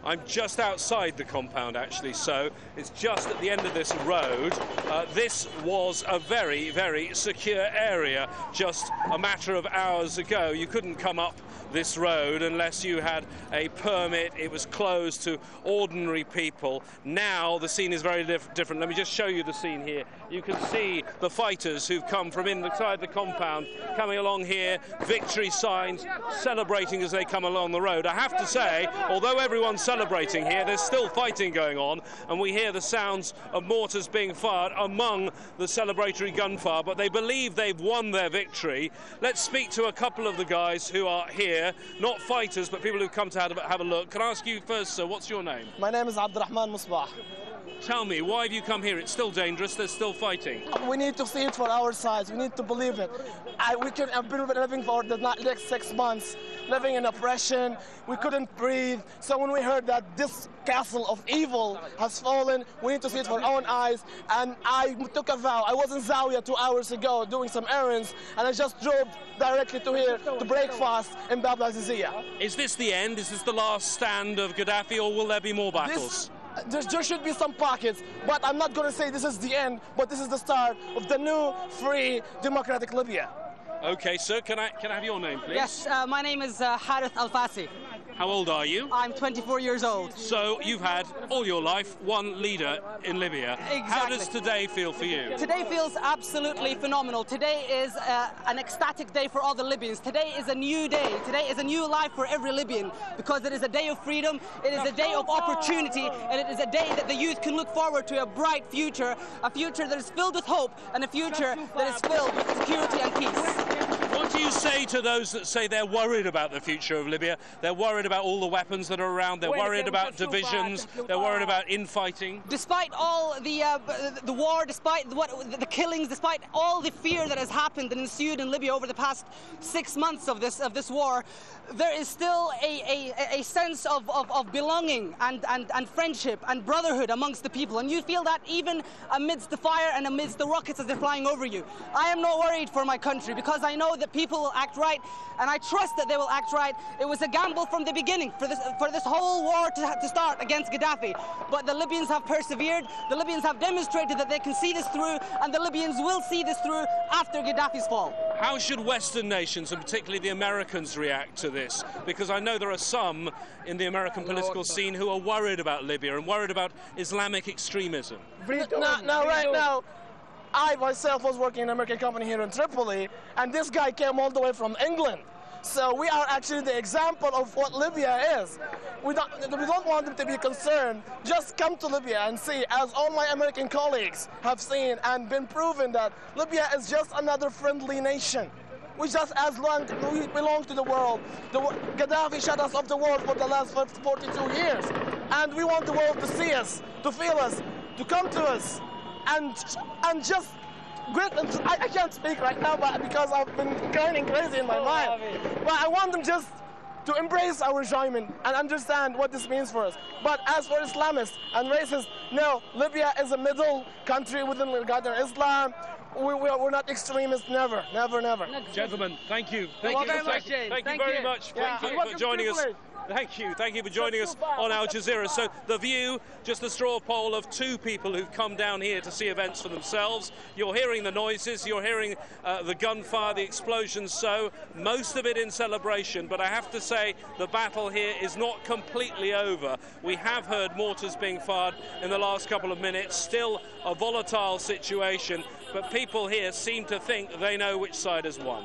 I'm just outside the compound, actually, so it's just at the end of this road. This was a very, very secure area just a matter of hours ago. You couldn't come up this road unless you had a permit. It was closed to ordinary people. Now the scene is very different. Let me just show you the scene here. You can see the fighters who've come from inside the compound coming along here, victory signs, celebrating as they come along the road. I have to say, although everyone's celebrating here, there's still fighting going on, and we hear the sounds of mortars being fired among the celebratory gunfire, but they believe they've won their victory. Let's speak to a couple of the guys who are here, not fighters, but people who've come to have a look. Can I ask you first, sir, what's your name? My name is Abdurrahman Musbah. Tell me, why have you come here? It's still dangerous, there's still fighting. We need to see it for our sides, we need to believe it. I've been living for the next 6 months, living in oppression, we couldn't breathe. So when we heard that this castle of evil has fallen, we need to see it for our own eyes. And I took a vow. I was in Zawiya 2 hours ago doing some errands, and I just drove directly to here to break fast in Bab AZIZIYA. Is this the end? Is this the last stand of Gaddafi, or will there be more battles? There should be some pockets, but I'm not going to say this is the end, but this is the start of the new, free, democratic Libya. Okay, sir, can I have your name, please? Yes, my name is Harith Al-Fasi. How old are you? I'm 24 years old. So you've had, all your life, one leader in Libya. Exactly. How does today feel for you? Today feels absolutely phenomenal. Today is an ecstatic day for all the Libyans. Today is a new day. Today is a new life for every Libyan, because it is a day of freedom, it is a day of opportunity, and it is a day that the youth can look forward to a bright future, a future that is filled with hope, and a future that is filled with security and peace. What do you say to those that say they're worried about the future of Libya? They're worried about all the weapons that are around, they're worried about divisions, they're worried about infighting? Despite all the war, despite the killings, despite all the fear that has happened and ensued in Libya over the past 6 months of this war, there is still a sense of belonging and friendship and brotherhood amongst the people, and you feel that even amidst the fire and amidst the rockets as they're flying over you. I am not worried for my country, because I know that people will act right, and I trust that they will act right. It was a gamble from the beginning for this whole war to start against Gaddafi, but the Libyans have persevered, the Libyans have demonstrated that they can see this through, and the Libyans will see this through after Gaddafi's fall. How should Western nations, and particularly the Americans, react to this? Because I know there are some in the American political scene who are worried about Libya and worried about Islamic extremism. Now, I myself was working in an American company here in Tripoli, and this guy came all the way from England. So we are actually the example of what Libya is. We don't want them to be concerned. Just come to Libya and see, as all my American colleagues have seen and been proven, that Libya is just another friendly nation. We just, as long we belong to the world. Gaddafi shut us off the world for the last 42 years. And we want the world to see us, to feel us, to come to us. And just great. I can't speak right now because I've been going crazy in my mind. But I want them just to embrace our regime and understand what this means for us. But as for Islamists and racists, no, Libya is a middle country within Islam. We're not extremists, never. Gentlemen, thank you. Thank you very much for joining us. Thank you for joining us on Al Jazeera. So the View, just a straw poll of 2 people who've come down here to see events for themselves. You're hearing the noises, you're hearing the gunfire, the explosions, so most of it in celebration. But I have to say, the battle here is not completely over. We have heard mortars being fired in the last couple of minutes, still a volatile situation, but people here seem to think they know which side has won.